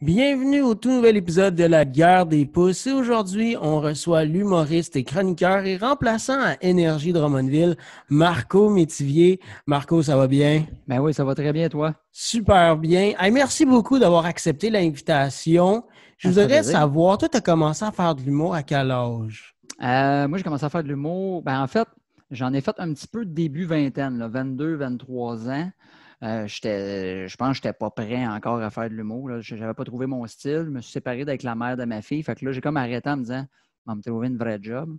Bienvenue au tout nouvel épisode de la Guerre des pouces. Et aujourd'hui, on reçoit l'humoriste et chroniqueur et remplaçant à Énergie Drummondville, Marco Métivier. Marco, ça va bien? Ben oui, ça va très bien, toi. Super bien. Hey, merci beaucoup d'avoir accepté l'invitation. Je Ben, ça fait voudrais plaisir. savoir, toi, tu as commencé à faire de l'humour à quel âge? Moi, j'ai commencé à faire de l'humour. Ben, en fait, j'en ai fait un petit peu début vingtaine, là, 22, 23 ans. Je pense que je n'étais pas prêt encore à faire de l'humour. Je n'avais pas trouvé mon style. Je me suis séparé avec la mère de ma fille. Fait que là, j'ai comme arrêté en me disant, on va me trouver une vraie job.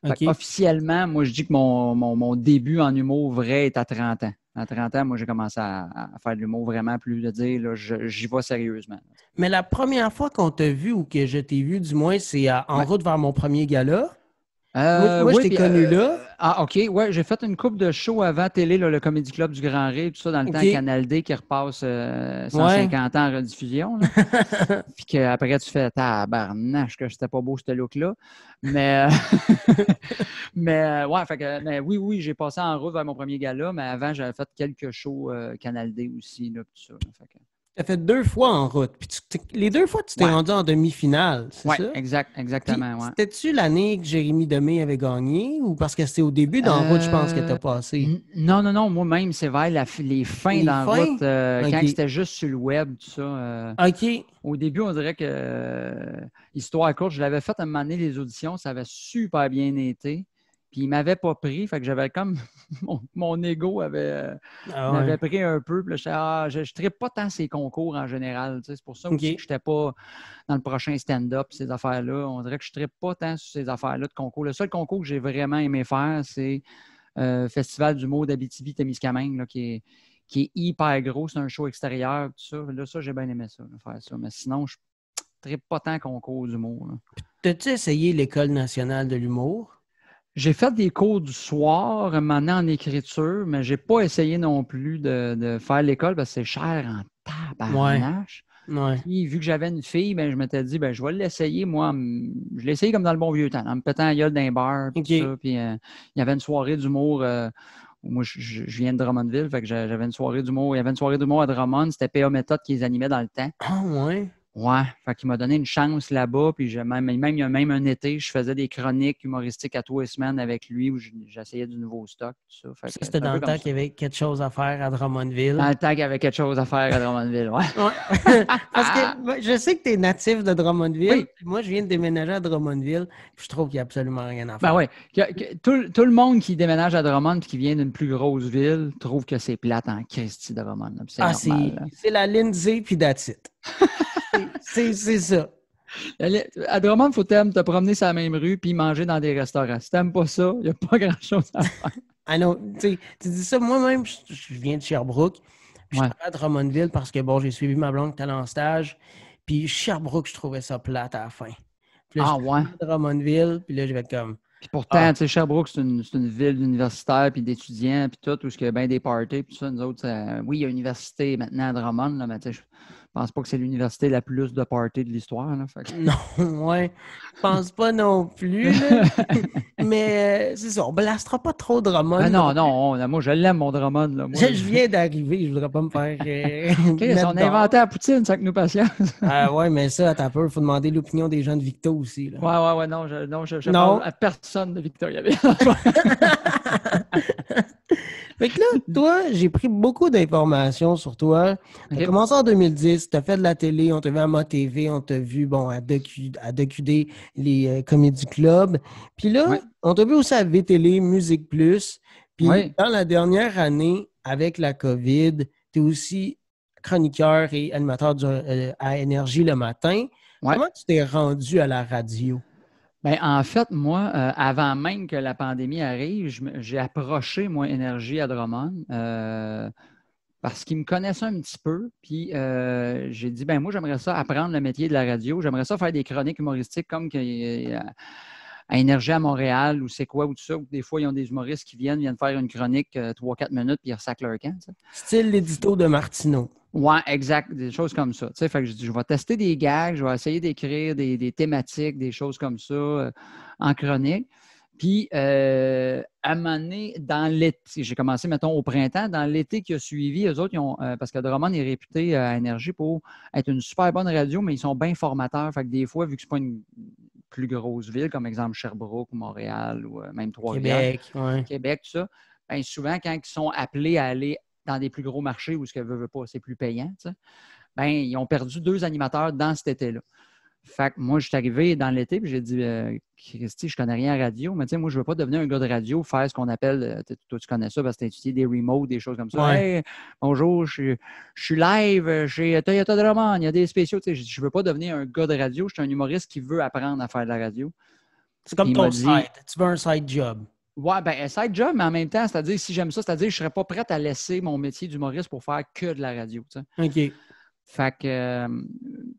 Fait que, OK. officiellement, moi, je dis que mon début en humour vrai est à 30 ans. À 30 ans, moi, j'ai commencé à faire de l'humour vraiment plus de dire, là, j'y vais sérieusement. Mais la première fois qu'on t'a vu, ou que je t'ai vu, du moins, c'est En Ouais. route vers mon premier gala. Moi, je Oui, t'ai puis connu là. OK, ouais, j'ai fait une couple de shows avant télé, là, le Comédie Club du Grand Rire, tout ça, dans le temps OK. Canal D qui repasse Ouais. 150 ans en rediffusion, là. Puis qu'après, tu fais tabarnache que c'était pas beau ce look-là. Mais, ouais, mais oui, j'ai passé en route vers mon premier gala, mais avant, j'avais fait quelques shows Canal D aussi, là, tout ça. Là. Tu as fait deux fois en route. Puis les deux fois, tu t'es Ouais, rendu en demi-finale, c'est ouais, ça? Puis exactement, ouais. c'était-tu l'année que Jérémy Demé avait gagné ou parce que c'était au début d'En route, je pense que tu as Euh, passé? non, moi-même, c'est vers les fins Les d'en route, fins? quand OK. c'était juste sur le web, tout ça. OK. Au début, on dirait que, histoire courte, je l'avais fait à un moment donné, les auditions, ça avait super bien été. Puis il ne m'avait pas pris, fait que j'avais comme, mon ego Ah ouais. m'avait pris un peu. Puis là, je ne trippe pas tant ces concours en général. C'est pour ça aussi que OK. je n'étais pas dans le prochain stand-up, ces affaires-là. On dirait que je ne trippe pas tant sur ces affaires-là de concours. Le seul concours que j'ai vraiment aimé faire, c'est Festival d'humour d'Abitibi-Témiscamingue, là, qui est hyper gros. C'est un show extérieur, tout ça. Là, ça, j'ai bien aimé ça, là, faire ça. Mais sinon, je ne trippe pas tant concours d'humour. Là. T'as-tu essayé l'École nationale de l'humour? J'ai fait des cours du soir, maintenant en écriture, mais je n'ai pas essayé non plus de faire l'école parce que c'est cher en Ouais. tabarnache. Ouais. Puis, vu que j'avais une fille, ben, je m'étais dit, ben, je vais l'essayer, moi. Je l'ai essayé comme dans le bon vieux temps, en me pétant la gueule d'un bar, puis tout OK. ça. Puis, il y avait une soirée d'humour. Moi, je viens de Drummondville, fait que j'avais une soirée d'humour. Il y avait une soirée d'humour à Drummond. C'était P.A. Méthode qui les animait dans le temps. Ah ouais. Ouais, fait qu'il m'a donné une chance là-bas. Puis, il y a même un été, je faisais des chroniques humoristiques à tous les semaines avec lui où j'essayais du nouveau stock, tout ça. Fait Ça, que c'était c'est un dans peu le comme temps ça. qu'il y avait quelque chose à faire à Dans Drummondville. le temps qu'il y avait quelque chose à faire à Drummondville, ouais. Ouais. Parce que moi, je sais que tu es natif de Drummondville, Oui, puis moi, je viens de déménager à Drummondville, puis je trouve qu'il n'y a absolument rien à ben faire. oui, tout le monde qui déménage à Drummond et qui vient d'une plus grosse ville trouve que c'est plate en Christie Drummond. C'est Ah, normal. c'est la Lindsay, puis that's it. C'est ça. Là. À Drummond, il faut t'aimer te promener sur la même rue puis manger dans des restaurants. Si t'aimes pas ça, il n'y a pas grand-chose à faire. Ah non, tu dis ça, moi-même, je viens de Sherbrooke, puis je Ouais. travaille à Drummondville parce que, bon, j'ai suivi ma blonde qui était en stage, puis Sherbrooke, je trouvais ça plate à la fin. Puis là, je Ah suis ouais. arrivé à Drummondville, puis là, je vais être comme, Puis pourtant, ah, tu sais, Sherbrooke, c'est une ville universitaire puis d'étudiants puis tout, où il y a bien des parties puis tout ça. Nous autres, oui, il y a une université maintenant à Drummond, là, mais tu sais, je pense pas que c'est l'université la plus de parties de l'histoire. Là, fait que... non, ouais, je pense pas non plus, là. Mais c'est ça, on blastera pas trop Drummond Ben non non, plus. non, moi je l'aime, mon Drummond. Là. Moi, Je viens d'arriver, je voudrais pas me faire Chris, mettre on a inventé dehors. la poutine, ça que nous patience. Ah ouais, mais ça, t'as peur, il faut demander l'opinion des gens de Victo aussi, là. Ouais, non, je parle Non. à personne de Victoriaville. Fait que là, toi, j'ai pris beaucoup d'informations sur toi. Tu as OK. commencé en 2010, tu as fait de la télé, on t'a vu à MoTV, on t'a vu bon, à DQD, les comédie clubs. Puis là, Oui, on t'a vu aussi à VTélé, Musique Plus. Puis oui, dans la dernière année, avec la COVID, tu es aussi chroniqueur et animateur à Énergie le matin. oui. Comment tu t'es rendu à la radio? Ben, en fait, moi, avant même que la pandémie arrive, j'ai approché, moi, Énergie à Drummond parce qu'ils me connaissaient un petit peu. Puis j'ai dit, ben moi, j'aimerais ça apprendre le métier de la radio. J'aimerais ça faire des chroniques humoristiques comme à Énergie à Montréal ou c'est quoi ou tout ça. Où des fois, ils ont des humoristes qui viennent faire une chronique 3-4 minutes puis ils ressacent leur camp. Style l'édito de Martineau. Ouais, exact, des choses comme ça. Tu sais, fait que je dis, je vais tester des gags, je vais essayer d'écrire des thématiques, des choses comme ça en chronique. Puis, à un moment donné, dans l'été, j'ai commencé, mettons, au printemps, dans l'été qui a suivi, eux autres, parce que Drummond est réputé à Énergie pour être une super bonne radio, mais ils sont bien formateurs. Fait que des fois, vu que c'est pas une plus grosse ville, comme exemple Sherbrooke ou Montréal ou même Trois-Rivières, Québec, tout ça, bien, souvent, quand ils sont appelés à aller dans des plus gros marchés où ce que veut pas, c'est plus payant, ben, ils ont perdu 2 animateurs dans cet été-là. Fait que moi, je suis arrivé dans l'été et j'ai dit Christy, je connais rien à radio, mais tu sais, moi, je ne veux pas devenir un gars de radio, faire ce qu'on appelle, toi, tu connais ça parce que tu as étudié des remotes, des choses comme ça. Ouais. Hey, bonjour, je suis live chez Toyota Drummond, il y a des spéciaux. Tu sais, je ne veux pas devenir un gars de radio, je suis un humoriste qui veut apprendre à faire de la radio. C'est comme ton side. Tu veux un side job. Ouais, ben, un side job, mais en même temps, c'est-à-dire, si j'aime ça, c'est-à-dire, je ne serais pas prête à laisser mon métier d'humoriste pour faire que de la radio. Tu sais. OK. Fait que,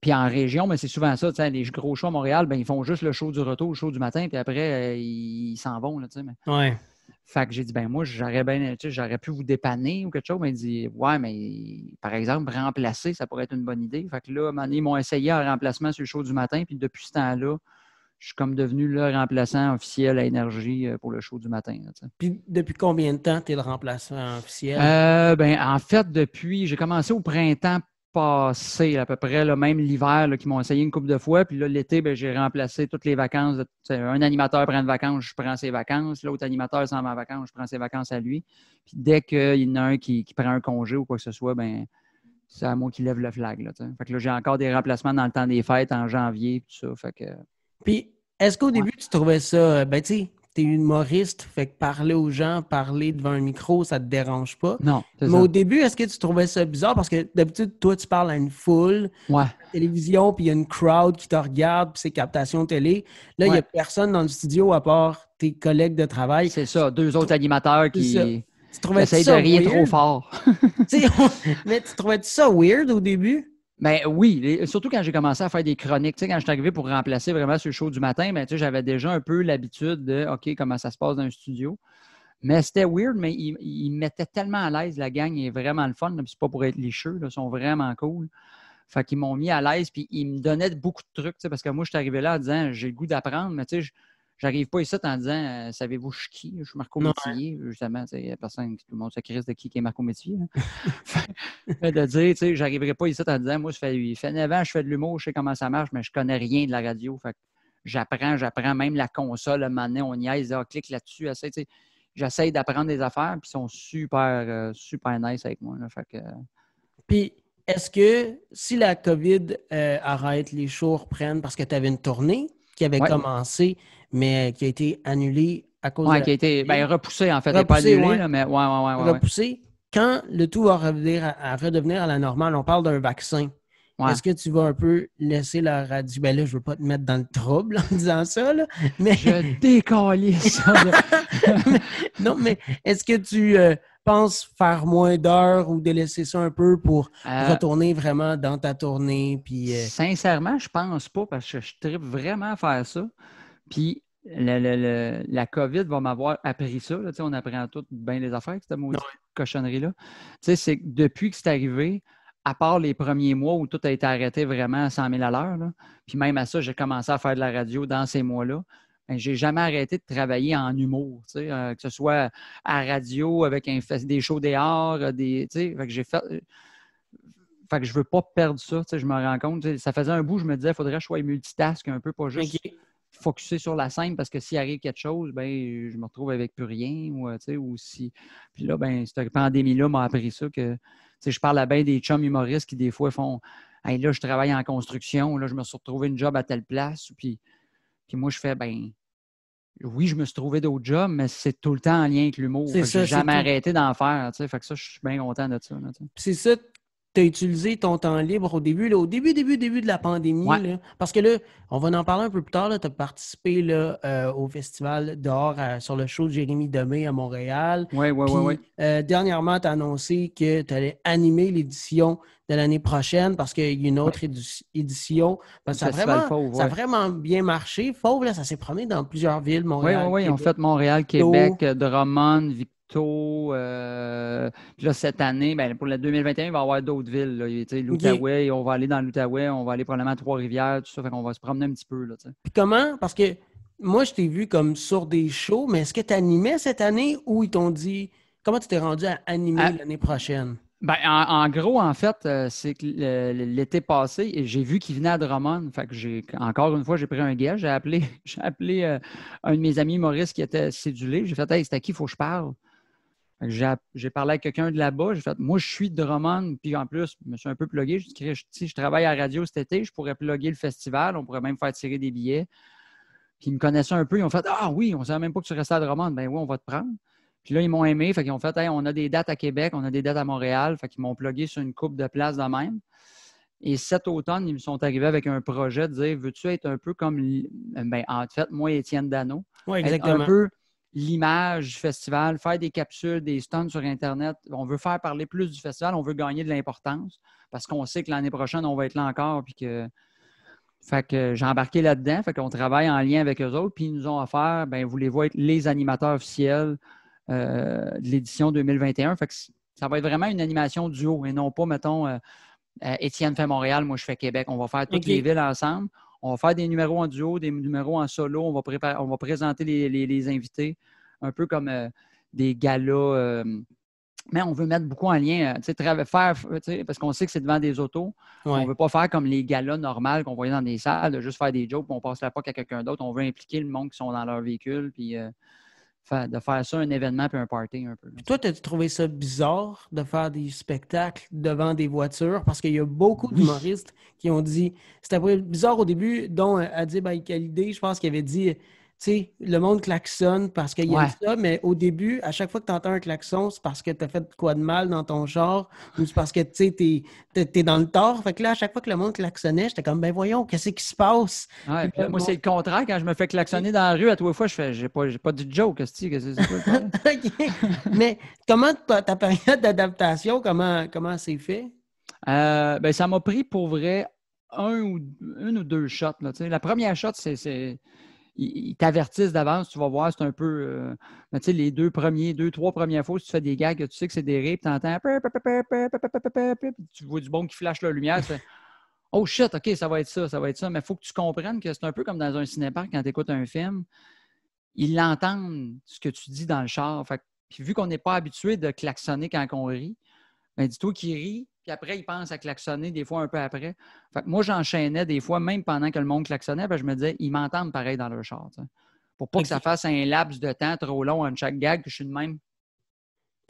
puis en région, mais c'est souvent ça, les gros shows à Montréal, ben, ils font juste le show du retour, le show du matin, puis après, ils s'en vont. Là, mais... Ouais. Fait que j'ai dit, ben moi, j'aurais pu vous dépanner ou quelque chose. Mais il dit, ouais, mais par exemple, remplacer, ça pourrait être une bonne idée. Fait que là, à un moment donné, ils m'ont essayé un remplacement sur le show du matin, puis depuis ce temps-là, je suis comme devenu le remplaçant officiel à Énergie pour le show du matin. Là, puis depuis combien de temps tu es le remplaçant officiel? Ben, en fait, j'ai commencé au printemps passé, à peu près, là, même l'hiver, là, qui m'ont essayé une couple de fois. Puis là, l'été, ben, j'ai remplacé toutes les vacances. Un animateur prend une vacances, je prends ses vacances. L'autre animateur s'en va en vacances, je prends ses vacances à lui. Puis dès qu'il y en a un qui prend un congé ou quoi que ce soit, ben c'est à moi qui lève le flag. Là, fait que là, j'ai encore des remplacements dans le temps des fêtes, en janvier, tout ça. Fait que... Puis, est-ce qu'au début, tu trouvais ça, ben tu sais, t'es humoriste, fait que parler aux gens, parler devant un micro, ça te dérange pas? Non, c'est Mais ça. au début, est-ce que tu trouvais ça bizarre? Parce que d'habitude, toi, tu parles à une foule, Ouais. télévision, puis il y a une crowd qui te regarde, puis c'est captation télé. Là, il n'y a personne dans le studio à part tes collègues de travail. C'est ça, 2 autres animateurs qui essayent de rien trop fort. Mais tu trouvais ça weird au début? Ben oui, surtout quand j'ai commencé à faire des chroniques. Tu sais, quand je suis arrivé pour remplacer vraiment sur le show du matin, ben, tu sais, j'avais déjà un peu l'habitude de OK, comment ça se passe dans un studio. Mais c'était weird, mais ils me mettaient tellement à l'aise. La gang est vraiment le fun. C'est pas pour être licheux, ils sont vraiment cool. Fait qu'ils m'ont mis à l'aise, puis ils me donnaient beaucoup de trucs, parce que moi, je suis arrivé là en disant j'ai le goût d'apprendre, mais tu sais, j'arrive pas ici en disant savez-vous, je suis qui? Je suis Marco Métivier, justement. Il y a personne, tout le monde se crisse de qui est Marco Métivier. Fait de dire, tu sais, j'arriverai pas ici en disant moi, il fait 9 ans, je fais de l'humour, je sais comment ça marche, mais je connais rien de la radio. Fait que j'apprends même la console, à un moment donné, on niaise, clique là-dessus, essaie, tu sais. J'essaie d'apprendre des affaires, puis ils sont super, super nice avec moi. Là, fait que... Puis, est-ce que si la COVID arrête, les shows reprennent parce que tu avais une tournée qui avait commencé, mais qui a été annulée à cause de la... qui a été repoussée, en fait. Elle n'est pas annulée, là, mais repoussée. Quand le tout va redevenir à la normale, on parle d'un vaccin. Ouais. Est-ce que tu vas un peu laisser la radio? Ben là, je ne veux pas te mettre dans le trouble en disant ça, là, mais... Je décalisse ça. Non, mais est-ce que tu penses faire moins d'heures ou délaisser ça un peu pour retourner vraiment dans ta tournée? Puis, sincèrement, je pense pas parce que je tripe vraiment à faire ça. Puis la COVID va m'avoir appris ça. Là, on apprend toutes bien les affaires avec cette maudite cochonnerie-là. C'est que depuis que c'est arrivé, à part les premiers mois où tout a été arrêté vraiment à 100 000 à l'heure, là, puis même à ça, j'ai commencé à faire de la radio dans ces mois-là. Je n'ai jamais arrêté de travailler en humour, que ce soit à radio, avec des shows dehors, fait que j'ai fait... Fait que je ne veux pas perdre ça, je me rends compte. Ça faisait un bout, je me disais, il faudrait que je sois multitask un peu, pas juste focusser sur la scène, parce que s'il arrive quelque chose, ben je me retrouve avec plus rien. Ou si... Puis là, ben, cette pandémie-là m'a appris ça, que je parle à bien des chums humoristes qui, des fois, font « Hey, là, je travaille en construction, là, je me suis retrouvé une job à telle place. » Puis moi, je fais « Ben, oui, je me suis trouvé d'autres jobs, mais c'est tout le temps en lien avec l'humour. Je n'ai jamais arrêté d'en faire. Fait que ça, je suis bien content de ça. C'est ça. Tu as utilisé ton temps libre au début, là, au début de la pandémie. Ouais. Là, parce que là, on va en parler un peu plus tard. Tu as participé là, au festival dehors sur le show de Jérémy Demé à Montréal. Oui. Dernièrement, tu as annoncé que tu allais animer l'édition de l'année prochaine parce qu'il y a une autre édition. Ça a vraiment bien marché. Fauve, là, ça s'est promené dans plusieurs villes. Montréal, oui. Québec, en fait, Montréal, Québec, Drummond, Victo. Puis là, cette année, ben, pour le 2021, il va y avoir d'autres villes. L'Outaouais, on va aller dans l'Outaouais, on va aller probablement à Trois-Rivières, tout ça. Fait qu'on va se promener un petit peu. Là, puis comment? Parce que moi, je t'ai vu comme sur des shows, mais est-ce que tu animais cette année ou ils t'ont dit comment tu t'es rendu à animer l'année prochaine? Ben, en gros, en fait, c'est que l'été passé, j'ai vu qu'il venait à Drummond. Fait que encore une fois, j'ai pris un gars. J'ai appelé, un de mes amis Maurice qui était cédulé. J'ai fait, hey, c'est à qui il faut que je parle? Fait que j'ai parlé avec quelqu'un de là-bas. J'ai fait, moi, je suis de Drummond. Puis en plus, je me suis un peu plugué. J'ai dit, je travaille à la radio cet été. Je pourrais plugger le festival. On pourrait même faire tirer des billets. Puis ils me connaissaient un peu. Ils ont fait, ah oui, on ne savait même pas que tu restais à Drummond. Ben oui, on va te prendre. Puis là, ils m'ont aimé. Fait qu'ils ont fait, hey, on a des dates à Québec, on a des dates à Montréal. Fait qu'ils m'ont plugué sur une coupe de places de même. Et cet automne, ils me sont arrivés avec un projet de dire, veux-tu être un peu comme, ben, en fait, moi, Étienne Dano, Oui, être exactement. un peu l'image du festival, faire des capsules, des stunts sur Internet. On veut faire parler plus du festival, on veut gagner de l'importance parce qu'on sait que l'année prochaine, on va être là encore. Puis que... Fait que j'ai embarqué là-dedans. Fait qu'on travaille en lien avec eux autres. Puis ils nous ont offert, ben, voulez-vous être les animateurs officiels de l'édition 2021. Fait que ça va être vraiment une animation duo et non pas, mettons, Étienne fait Montréal, moi je fais Québec. On va faire toutes les villes ensemble. On va faire des numéros en duo, des numéros en solo. On va présenter les invités, un peu comme des galas. Mais on veut mettre beaucoup en lien, parce qu'on sait que c'est devant des autos. Ouais. On ne veut pas faire comme les galas normales qu'on voyait dans des salles, de juste faire des jokes, puis on passe la POC à quelqu'un d'autre. On veut impliquer le monde qui sont dans leur véhicule, puis de faire ça un événement puis un party un peu. Puis toi, as-tu trouvé ça bizarre de faire des spectacles devant des voitures? Parce qu'il y a beaucoup d'humoristes qui ont dit... C'était bizarre au début, dont Adib Al-Khalidé, je pense qu'il avait dit... Tu sais, le monde klaxonne parce qu'il aime ça, mais au début, à chaque fois que tu entends un klaxon, c'est parce que tu as fait quoi de mal dans ton genre ou c'est parce que tu es dans le tort. Fait que là, à chaque fois que le monde klaxonnait, j'étais comme, ben voyons, qu'est-ce qui se passe? Ouais, là, moi, c'est le contraire. Quand je me fais klaxonner dans la rue, à tous les fois, je fais, j'ai pas dit joke, qu'est-ce que c'est quoi? Okay. Mais comment ta période d'adaptation, comment c'est fait? Ben, ça m'a pris pour vrai une ou deux shots. Là, la première shot, ils t'avertissent d'avance, tu vas voir, c'est un peu. Mais tu sais, les deux, trois premières fois, si tu fais des gags, tu sais que c'est des rires, tu entends. Tu vois du bon qui flash la lumière, tu fais oh shit, OK, ça va être ça. Mais il faut que tu comprennes que c'est un peu comme dans un cinéparc quand tu écoutes un film. Ils l'entendent, ce que tu dis dans le char. Fait, puis vu qu'on n'est pas habitué de klaxonner quand on rit, ben dis-toi qu'il rit, puis après, il pense à klaxonner des fois un peu après. Fait que moi, j'enchaînais des fois, même pendant que le monde klaxonnait, ben, je me disais, ils m'entendent pareil dans leur char. T'sais. Pour pas que ça fasse un laps de temps trop long entre chaque gag, que je suis de même.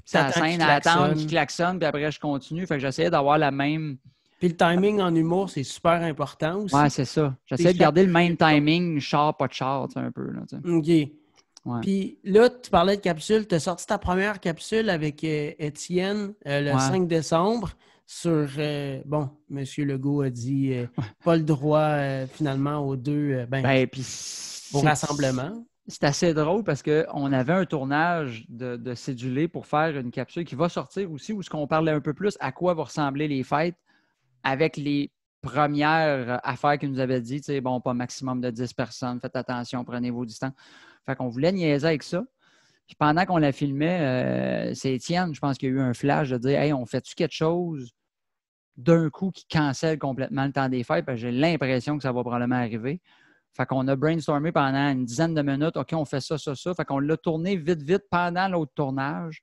Ça scène à attendre qu'ils klaxonnent, puis après, je continue. Fait que j'essayais d'avoir la même. Puis le timing en humour, c'est super important aussi. Ouais, c'est ça. J'essayais de garder le même timing, char, pas de char, un peu. Là, OK. Ouais. Puis là, tu parlais de capsule. Tu as sorti ta première capsule avec Étienne le 5 décembre sur, bon, M. Legault a dit pas le droit finalement aux deux, au rassemblement. C'est assez drôle parce qu'on avait un tournage de cédulé pour faire une capsule qui va sortir aussi où on parlait un peu plus à quoi vont ressembler les fêtes avec les premières affaires qu'ils nous avaient dit, bon, pas maximum de 10 personnes, faites attention, prenez vos distances. Fait qu'on voulait niaiser avec ça. Puis pendant qu'on la filmait, c'est Étienne, je pense qu'il y a eu un flash de dire hey, on fait-tu quelque chose d'un coup qui cancelle complètement le temps des fêtes? Parce que j'ai l'impression que ça va probablement arriver. Fait qu'on a brainstormé pendant une dizaine de minutes. OK, on fait ça. Fait qu'on l'a tourné vite pendant l'autre tournage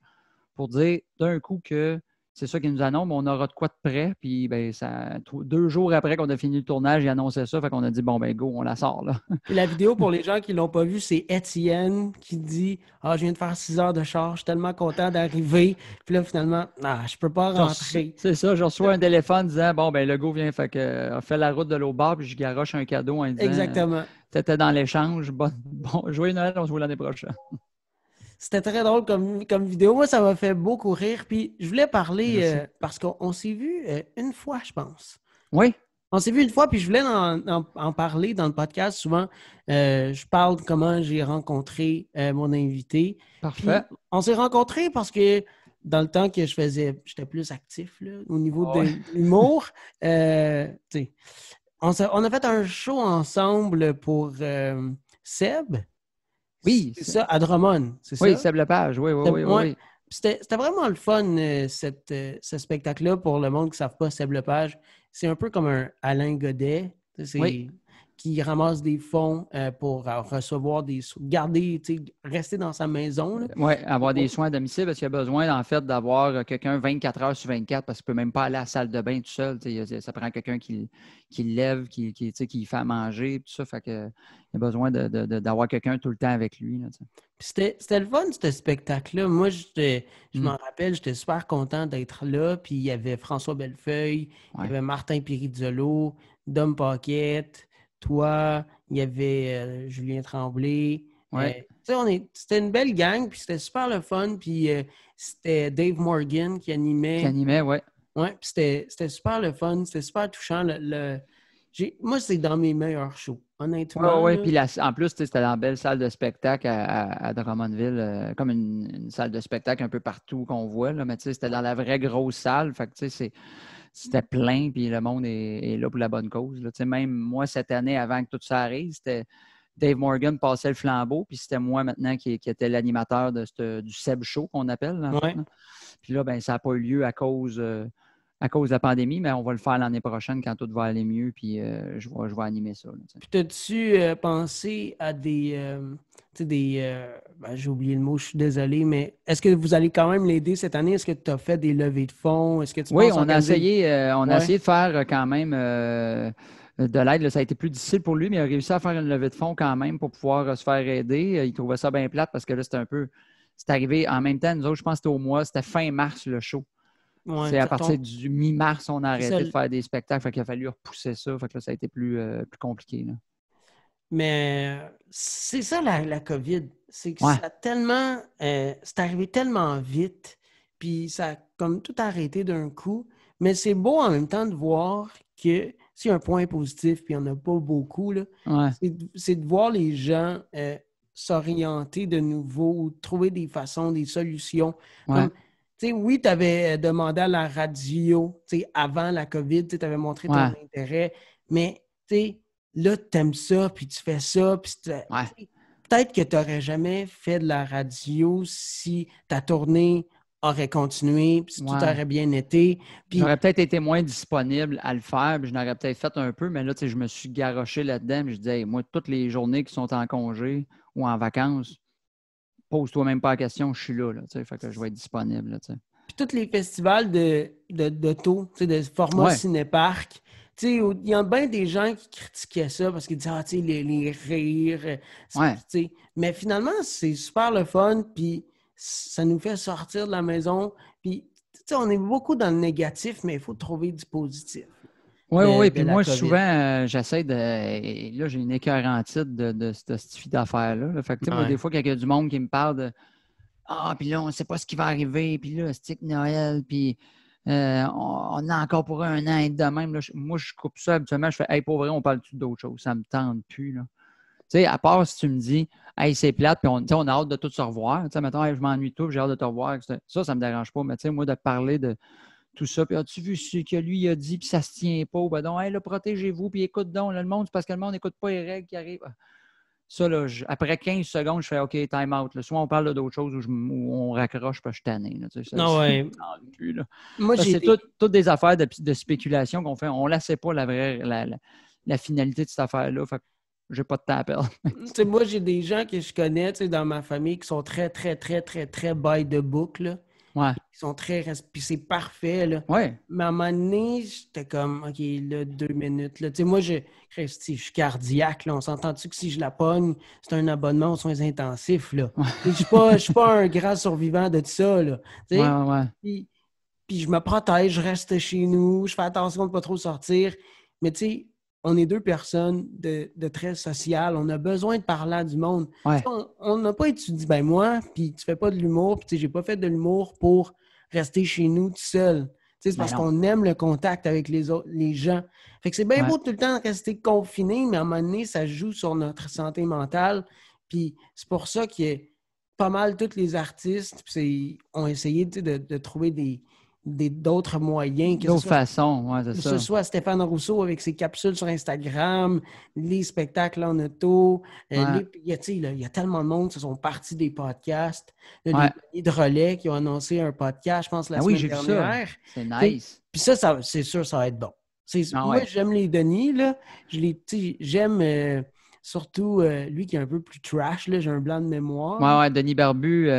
pour dire d'un coup que c'est ça qu'ils nous annoncent, mais on aura de quoi de prêt. Puis, ben, 2 jours après qu'on a fini le tournage, ils annonçaient ça. Fait qu'on a dit, bon, ben, go, on la sort, là. Et la vidéo, pour les gens qui ne l'ont pas vue, c'est Étienne qui dit je viens de faire 6 heures de char, je suis tellement content d'arriver. Puis là, finalement, je peux pas rentrer. C'est ça, je reçois un téléphone disant, bon, ben, le go vient, fait la route de l'autre bord, puis je garoche un cadeau en disant, exactement. T'étais dans l'échange. Bon, joyeux Noël, on se voit l'année prochaine. C'était très drôle comme vidéo. Moi, ça m'a fait beaucoup rire. Puis je voulais parler parce qu'on s'est vu une fois, je pense. Oui. On s'est vu une fois, puis je voulais en parler dans le podcast. Souvent, je parle de comment j'ai rencontré mon invité. Parfait. Puis, on s'est rencontrés parce que dans le temps que j'étais plus actif là, au niveau de l'humour. On a fait un show ensemble pour Seb. Oui. C'est ça, à Drummond, c'est ça? Oui, Seb Lepage, oui. C'était vraiment le fun, ce spectacle-là, pour le monde qui ne savent pas, Seb Lepage. C'est un peu comme un Alain Godet. qui ramasse des fonds pour recevoir des garder, rester dans sa maison. Oui, avoir des soins à domicile parce qu'il y a besoin, en fait, d'avoir quelqu'un 24 heures sur 24 parce qu'il ne peut même pas aller à la salle de bain tout seul. Ça prend quelqu'un qui le lève, qui fait à manger, tout ça. Fait que, il y a besoin d'avoir quelqu'un tout le temps avec lui. Là, c'était le fun, ce spectacle-là. Moi, je m'en rappelle, j'étais super content d'être là. Puis il y avait François Bellefeuille, il y avait Martin Pirizzolo, Dom Paquette, toi, il y avait Julien Tremblay. Ouais. C'était une belle gang, puis c'était super le fun. Puis c'était Dave Morgan qui animait. Qui animait, oui. Oui, puis c'était super le fun, c'était super touchant. Moi, c'est dans mes meilleurs shows, honnêtement. Oui, puis en plus, c'était dans la belle salle de spectacle à Drummondville, comme une salle de spectacle un peu partout qu'on voit, là, mais c'était dans la vraie grosse salle. Fait que c'était plein, puis le monde est là pour la bonne cause. Là. Même moi, cette année, avant que tout ça arrive, c'était Dave Morgan passait le flambeau, puis c'était moi maintenant qui était l'animateur du Seb Show qu'on appelle. Là, ouais. Puis là, ça n'a pas eu lieu à cause de la pandémie, mais on va le faire l'année prochaine quand tout va aller mieux, puis je vais animer ça. Là, puis as-tu pensé à j'ai oublié le mot, je suis désolé, mais est-ce que vous allez quand même l'aider cette année? Est-ce que tu as fait des levées de fonds? Est-ce que tu Oui, penses on a essayé de faire quand même de l'aide. Là, ça a été plus difficile pour lui, mais il a réussi à faire une levée de fonds quand même pour pouvoir se faire aider. Il trouvait ça bien plate parce que là, c'est arrivé en même temps. Nous autres, je pense que c'était fin mars le show. Ouais, c'est à partir du mi-mars, on a arrêté de faire des spectacles. Fait qu'il a fallu repousser ça. Fait que là, ça a été plus compliqué. Là. Mais c'est ça la COVID. C'est que ça a tellement. c'est arrivé tellement vite. Puis ça a comme tout arrêté d'un coup. Mais c'est beau en même temps de voir que s'il y a un point positif, puis il n'y en a pas beaucoup, là, c'est de voir les gens s'orienter de nouveau ou trouver des façons, des solutions. Comme, oui, tu avais demandé à la radio avant la COVID, tu avais montré ton intérêt, mais là, tu aimes ça, puis tu fais ça, puis peut-être que tu n'aurais jamais fait de la radio si ta tournée aurait continué, puis si tout aurait bien été. Puis... J'aurais peut-être été moins disponible à le faire, puis je l'aurais peut-être fait un peu, mais là, je me suis garoché là-dedans, puis je disais, hey, moi, toutes les journées qui sont en congé ou en vacances, pose-toi même pas la question, je suis là, fait que je vais être disponible. Là, puis tous les festivals d'auto, de format cinéparc, il y a bien des gens qui critiquaient ça parce qu'ils disaient les rires. Mais finalement, c'est super le fun, puis ça nous fait sortir de la maison. Puis, on est beaucoup dans le négatif, mais il faut trouver du positif. Oui, puis moi, souvent, j'essaie de... Là, j'ai une écœurantite de cette style d'affaires-là. Là. Fait que, moi, des fois, quand il y a du monde qui me parle de « Ah, puis là, on ne sait pas ce qui va arriver, puis là, c'est Noël, puis on a encore pour un an et de même. » Moi, je coupe ça habituellement. Je fais « Hey, pour vrai, on parle-tu d'autre chose? Ça me tente plus, là. » Tu sais, à part si tu me dis « Hey, c'est plate, puis on a hâte de tout se revoir. » Tu sais, mettons, hey, je m'ennuie de toi, puis j'ai hâte de te revoir. Ça ne me dérange pas. Mais tu sais, moi, de parler de tout ça, puis as-tu vu ce que lui il a dit, puis ça se tient pas, ben donc, hey, là, protégez-vous, puis écoute donc, là, le monde, c'est parce que le monde n'écoute pas les règles qui arrivent. Ça, là, après 15 secondes, je fais OK, time out. Là. Soit on parle d'autres choses où on raccroche, puis je suis tanné. Là, tu sais, plus, là. Moi, c'est toutes des affaires de spéculation qu'on fait. On ne la sait pas, la finalité de cette affaire-là. Fait que j'ai pas de temps à perdre. Moi, j'ai des gens que je connais dans ma famille qui sont très, très, très, très, très by the book. Là. Ils sont très... Puis c'est parfait. Là. Mais à un moment donné, j'étais comme, OK, là, 2 minutes. Là. Moi, je suis cardiaque. Là. On s'entend-tu que si je la pogne, c'est un abonnement aux soins intensifs? Là. Je suis pas un grand survivant de ça. Là. Puis je me protège, je reste chez nous, je fais attention de ne pas trop sortir. Mais tu sais, on est 2 personnes de très sociales. On a besoin de parler à du monde. On n'a pas étudié, moi, puis tu fais pas de l'humour, puis j'ai pas fait de l'humour pour rester chez nous tout seul. C'est parce qu'on aime le contact avec les gens. Fait que c'est bien beau tout le temps de rester confiné, mais à un moment donné, ça joue sur notre santé mentale. Puis c'est pour ça que pas mal tous les artistes ont essayé de trouver d'autres moyens. D'autres façons, c'est ça. Que ce soit Stéphane Rousseau avec ses capsules sur Instagram, les spectacles en auto. Il y a tellement de monde qui sont partis des podcasts. Les compagnies de relais qui ont annoncé un podcast, je pense, la semaine dernière. Vu ça. C'est nice. Puis ça, c'est sûr, ça va être bon. Moi, j'aime les Denis, là. J'aime surtout lui qui est un peu plus trash, là. J'ai un blanc de mémoire. Ouais, Denis Barbu,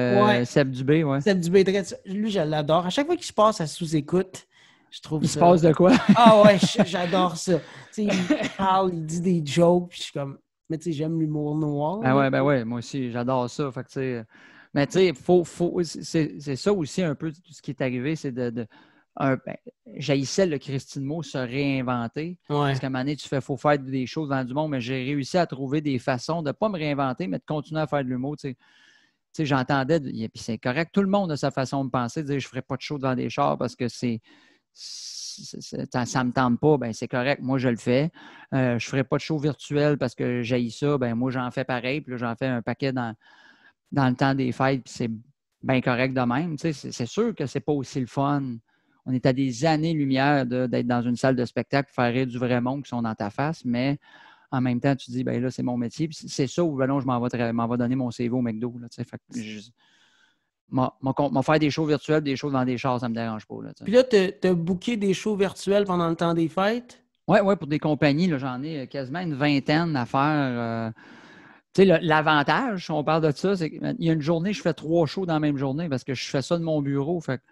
Seb Dubé, ouais. Seb Dubé, lui, je l'adore. À chaque fois qu'il se passe à sous-écoute, je trouve ça... Il se passe de quoi? Ah ouais, j'adore ça. il parle, il dit des jokes, puis je suis comme... Mais tu sais, j'aime l'humour noir. Ben ouais, moi aussi, j'adore ça. Fait que, tu sais... Mais tu sais, c'est ça aussi un peu tout ce qui est arrivé, c'est j'haïssais le Christine Mo se réinventer. Ouais. Parce qu'à un moment donné, faut faire des choses dans du monde, mais j'ai réussi à trouver des façons de ne pas me réinventer, mais de continuer à faire de l'humour. Tu sais, j'entendais, puis c'est correct, tout le monde a sa façon de penser, de dire je ne ferai pas de show devant des chars parce que ça ne me tente pas, ben c'est correct, moi je le fais. Je ne ferai pas de show virtuel parce que j'haïs ça, ben moi j'en fais pareil, puis là j'en fais un paquet dans le temps des fêtes, puis c'est bien correct de même. Tu sais, c'est sûr que c'est pas aussi le fun. On est à des années-lumière d'être dans une salle de spectacle, faire rire du vrai monde qui sont dans ta face, mais en même temps, tu te dis, ben là, c'est mon métier. Puis c'est ça où ben non, je m'en vais donner mon CV au McDo. Là, fait que faire des shows virtuels, des shows dans des chars, ça ne me dérange pas. Là, puis là, tu as booké des shows virtuels pendant le temps des fêtes? Oui, pour des compagnies, là, j'en ai quasiment une vingtaine à faire. Tu sais, l'avantage, on parle de ça, c'est qu'il y a une journée, je fais 3 shows dans la même journée parce que je fais ça de mon bureau. Fait que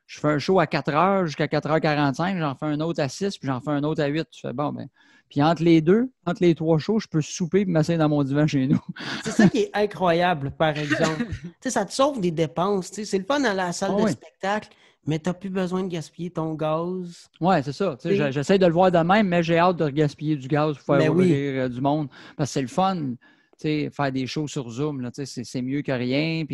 je fais un show à 4 heures jusqu'à 4h45, j'en fais un autre à 6, puis j'en fais un autre à 8. Tu fais bon, ben. Puis entre les 3 shows, je peux souper et m'asseoir dans mon divan chez nous. C'est ça qui est incroyable, par exemple. Tu sais, ça te sauve des dépenses. Tu sais, c'est le fun d'aller à la salle de spectacle, mais tu n'as plus besoin de gaspiller ton gaz. Oui, c'est ça. J'essaie de le voir de même, mais j'ai hâte de gaspiller du gaz pour faire ouvrir du monde. Parce que c'est le fun. Faire des shows sur Zoom, là, c'est mieux que rien.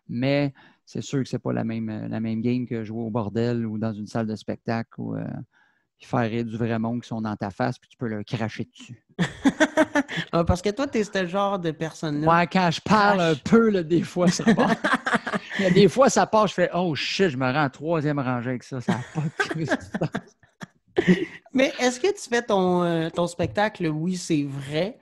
Mais c'est sûr que c'est pas la même game que jouer au bordel ou dans une salle de spectacle ou faire rire du vrai monde qui sont dans ta face puis tu peux leur cracher dessus. Parce que toi, tu es ce genre de personne-là. Ouais, quand je parle un peu, là, des fois, ça part. Des fois, ça part, je fais « Oh shit, je me rends en 3e rangée avec ça. Ça n'a pas de Christ. » Mais est-ce que tu fais ton spectacle « Oui, c'est vrai » ?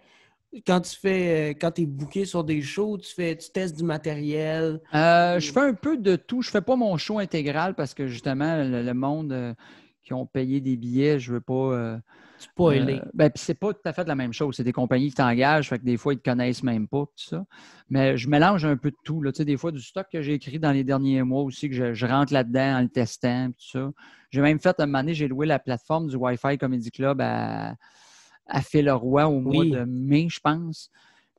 Quand tu es booké sur des shows, tu testes du matériel? Je fais un peu de tout. Je fais pas mon show intégral parce que justement, le monde qui ont payé des billets, je veux pas... spoiler. Puis c'est pas tout à fait la même chose. C'est des compagnies qui t'engagent, fait que des fois, ils te connaissent même pas, tout ça. Mais je mélange un peu de tout. Là. Tu sais, des fois, du stock que j'ai écrit dans les derniers mois aussi, que je rentre là-dedans en le testant, tout ça. J'ai même fait, un moment donné, j'ai loué la plateforme du Wi-Fi Comedy Club à Phil Leroy au mois de mai, je pense.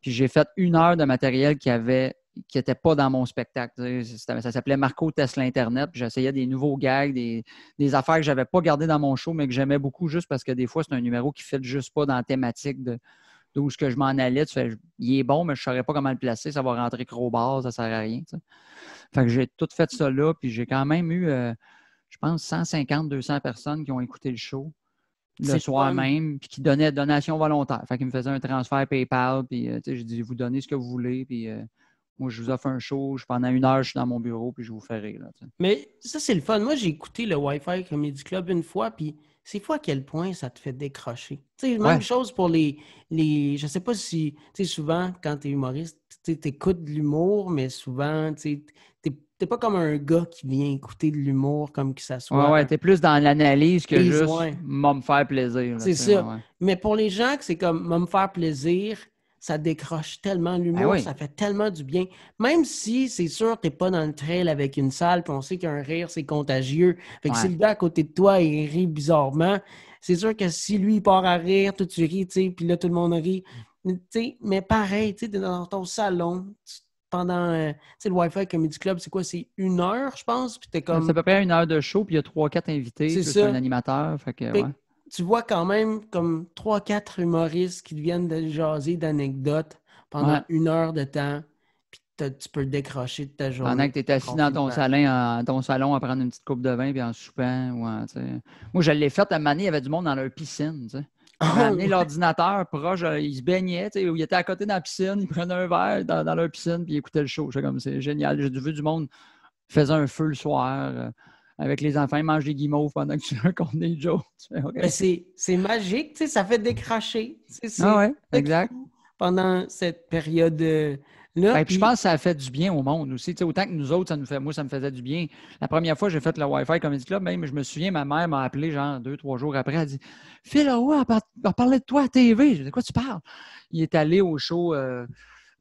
Puis j'ai fait 1 heure de matériel qui n'était pas dans mon spectacle. Ça s'appelait Marco Tesla Internet. Puis j'essayais des nouveaux gags, des affaires que je n'avais pas gardées dans mon show, mais que j'aimais beaucoup juste parce que des fois, c'est un numéro qui ne fit juste pas dans la thématique d'où je m'en allais. Tu fais, il est bon, mais je ne saurais pas comment le placer. Ça va rentrer gros-bas, ça ne sert à rien. Tu sais. Fait que j'ai tout fait ça là. Puis j'ai quand même eu, je pense, 150-200 personnes qui ont écouté le show le soir même, puis qui donnaient donation volontaire. Fait qu'ils me faisaient un transfert PayPal, puis j'ai dit, vous donnez ce que vous voulez, puis moi, je vous offre un show, pendant 1 heure, je suis dans mon bureau, puis je vous fais rire. Là, mais ça, c'est le fun. Moi, j'ai écouté le Wi-Fi Comedy Club une fois, puis c'est fou à quel point ça te fait décrocher. Même chose pour les... Je sais pas si... souvent, quand tu es humoriste, tu écoutes de l'humour, mais souvent, t'es pas comme un gars qui vient écouter de l'humour comme que ça soit. Ouais, t'es plus dans l'analyse que juste me faire plaisir. C'est ça. Ouais. Mais pour les gens que c'est comme me faire plaisir, ça décroche tellement l'humour, ça fait tellement du bien. Même si, c'est sûr, t'es pas dans le trail avec une salle, puis on sait qu'un rire, c'est contagieux. Fait que si le gars à côté de toi, il rit bizarrement, c'est sûr que si lui, il part à rire, toi, tu ris, puis là, tout le monde rit. Mais pareil, t'es dans ton salon, pendant le Wi-Fi Comedy Club, c'est quoi? C'est 1 heure, je pense? Puis t'es comme... C'est à peu près 1 heure de show, puis il y a 3-4 invités, plus un animateur. Fait que, tu vois quand même comme 3-4 humoristes qui viennent de jaser d'anecdotes pendant 1 heure de temps, puis tu peux décrocher de ta journée. Pendant que tu es assis dans ton salon à prendre une petite coupe de vin puis en soupant. Moi, je l'ai fait à un moment donné, il y avait du monde dans leur piscine. T'sais. Ils avaient amené l'ordinateur proche, ils se baignaient, ils étaient à côté dans la piscine, ils prenaient un verre dans leur piscine puis ils écoutaient le show. Comme c'est génial. J'ai vu du monde faisait un feu le soir avec les enfants, ils mangent des guimauves pendant que tu leur comptes des jokes. Okay. C'est magique, ça fait décracher. Exact. Pendant cette période Puis je pense que ça a fait du bien au monde aussi. Autant que nous autres, moi, ça me faisait du bien. La première fois que j'ai fait le Wi-Fi Comedy Club, même, je me souviens, ma mère m'a appelé genre 2-3 jours après. Elle a dit Phil Roy, on parlait de toi à TV. Je dis de quoi tu parles? Il est allé au show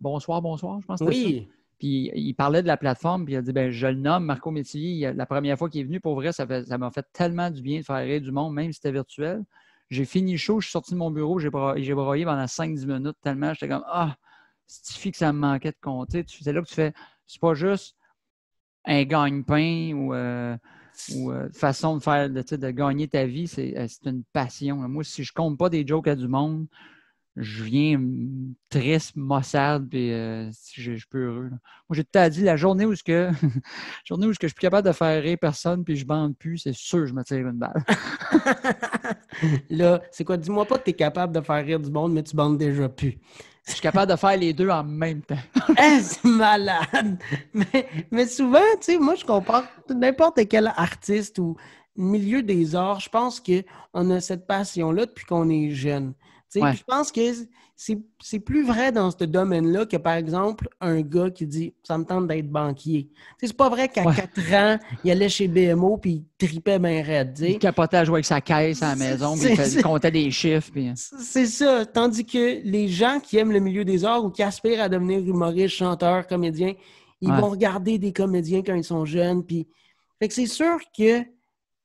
Bonsoir, je pense que c'était ça. Puis il parlait de la plateforme, puis il a dit je le nomme Marco Métivier. La première fois qu'il est venu, pour vrai, ça m'a fait tellement du bien de faire rire du monde, même si c'était virtuel. J'ai fini le show, je suis sorti de mon bureau, j'ai broyé pendant 5-10 minutes tellement j'étais comme c'est que ça me manquait de compter. C'est là que tu fais, c'est pas juste un gagne-pain ou façon de faire, de gagner ta vie, c'est une passion. Moi, si je compte pas des jokes à du monde, je viens triste, maussade, puis je suis peu heureux. Là. Moi, j'ai tout à dit, la journée où je suis plus capable de faire rire personne, puis je bande plus, c'est sûr que je me tire une balle. Là, c'est quoi? Dis-moi pas que tu es capable de faire rire du monde, mais tu bandes déjà plus. Je suis capable de faire les deux en même temps. C'est malade! Mais souvent, tu sais, moi, je compare n'importe quel artiste ou milieu des arts, je pense qu'on a cette passion-là depuis qu'on est jeune. Ouais. Je pense que c'est plus vrai dans ce domaine-là que, par exemple, un gars qui dit « ça me tente d'être banquier ». C'est pas vrai qu'à 4 ans, il allait chez BMO puis il tripait bien raide. Il capotait à jouer avec sa caisse à la maison puis il comptait des chiffres. Puis... C'est ça. Tandis que les gens qui aiment le milieu des arts ou qui aspirent à devenir humoristes, chanteurs, comédiens, ils vont regarder des comédiens quand ils sont jeunes. Puis... Fait que c'est sûr que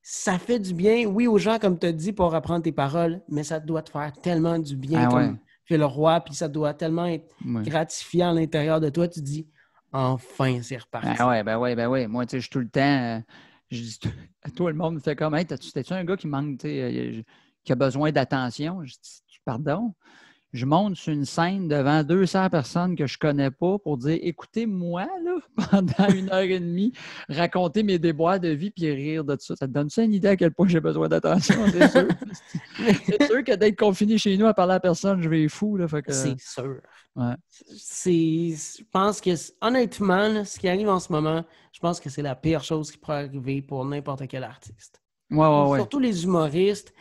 ça fait du bien, oui, aux gens, comme tu as dit, pour apprendre tes paroles, mais ça doit te faire tellement du bien comme Phil Roy, puis ça doit tellement être gratifiant à l'intérieur de toi. Tu te dis, enfin, c'est reparti. Ben ouais. Moi, tu sais, je suis tout le temps, je dis à tout le monde me fait comme, hey, t'es-tu un gars qui manque, qui a besoin d'attention? Je dis, pardon? Je monte sur une scène devant 200 personnes que je ne connais pas pour dire écoutez-moi là, pendant 1h30, raconter mes déboires de vie puis rire de ça. Ça te donne ça une idée à quel point j'ai besoin d'attention, c'est sûr. C'est sûr que d'être confiné chez nous à parler à personne, je vais être fou. Là, C'est sûr. Ouais. Je pense que, honnêtement, là, ce qui arrive en ce moment, je pense que c'est la pire chose qui pourrait arriver pour n'importe quel artiste. Ouais. Surtout les humoristes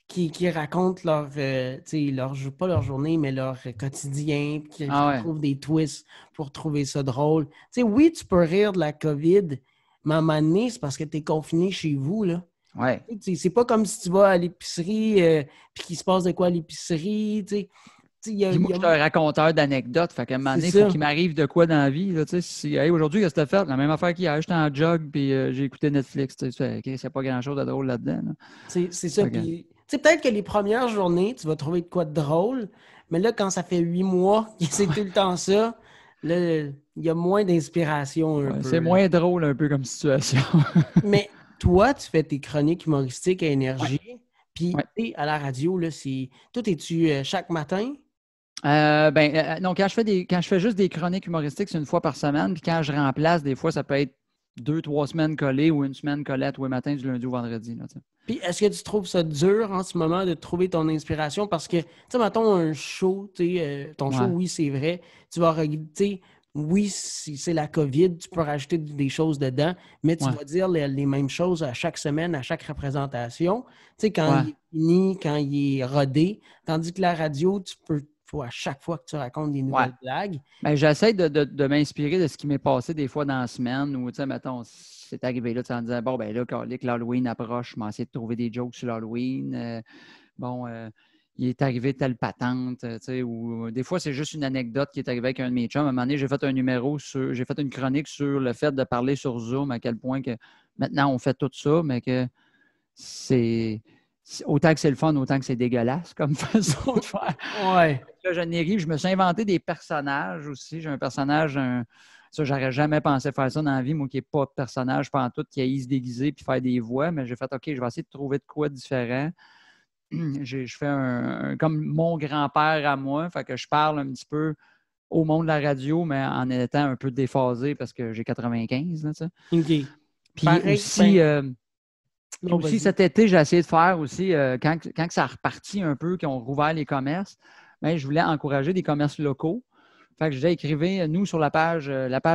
qui racontent pas leur journée, mais leur quotidien, qui trouvent des twists pour trouver ça drôle. Oui, tu peux rire de la COVID, mais à un moment donné, c'est parce que tu es confiné chez vous. Là. Ouais. C'est pas comme si tu vas à l'épicerie puis qu'il se passe de quoi à l'épicerie. Moi, je suis un raconteur d'anecdotes. Fait qu'à un moment donné, il faut qu'il m'arrive de quoi dans la vie. Là, aujourd'hui, qu'est-ce que tu as fait? La même affaire qu'hier, j'étais en jog puis j'ai écouté Netflix. Il n'y a pas grand-chose de drôle là-dedans. Là. C'est ça. Peut-être que les premières journées, tu vas trouver de quoi de drôle, mais là, quand ça fait 8 mois que c'est tout le temps ça, là, il y a moins d'inspiration un peu. C'est moins drôle un peu comme situation. Mais toi, tu fais tes chroniques humoristiques à Énergie, puis à la radio, là, toi, es-tu chaque matin? Non, quand je fais juste des chroniques humoristiques, c'est une fois par semaine, puis quand je remplace, des fois, ça peut être 2-3 semaines collées ou une semaine collée tous les matins du lundi au vendredi. Là, puis est-ce que tu trouves ça dur en ce moment de trouver ton inspiration? Parce que, tu sais, mettons un show, ton show, oui, c'est vrai, tu vas regarder, oui, si c'est la COVID, tu peux rajouter des choses dedans, mais tu vas dire les mêmes choses à chaque semaine, à chaque représentation. Tu sais, quand il est fini, quand il est rodé, tandis que la radio, faut à chaque fois que tu racontes des nouvelles blagues. J'essaie de m'inspirer de ce qui m'est passé des fois dans la semaine où, tu sais, mettons, c'est arrivé là, en disant, bon, ben là, quand l'Halloween approche, je m'en essaie de trouver des jokes sur l'Halloween. Il est arrivé telle patente, tu sais, ou des fois, c'est juste une anecdote qui est arrivée avec un de mes chums. À un moment donné, j'ai fait une chronique sur le fait de parler sur Zoom, à quel point que maintenant, on fait tout ça, mais que c'est autant que c'est le fun, autant que c'est dégueulasse comme façon de faire. Ouais. Là, je me suis inventé des personnages aussi. J'ai un personnage, ça, j'aurais jamais pensé faire ça dans la vie, moi qui n'ai pas de personnage pantoute, qui aille se déguiser puis faire des voix, mais j'ai fait OK, je vais essayer de trouver de quoi de différent. Je fais comme mon grand-père à moi, fait que je parle un petit peu au monde de la radio, mais en étant un peu déphasé parce que j'ai 95. Là, OK. Puis aussi, cet été, j'ai essayé de faire aussi, quand ça a reparti un peu, qu'ils ont rouvert les commerces, bien, je voulais encourager des commerces locaux. Fait que je disais, écrivez, nous, sur la page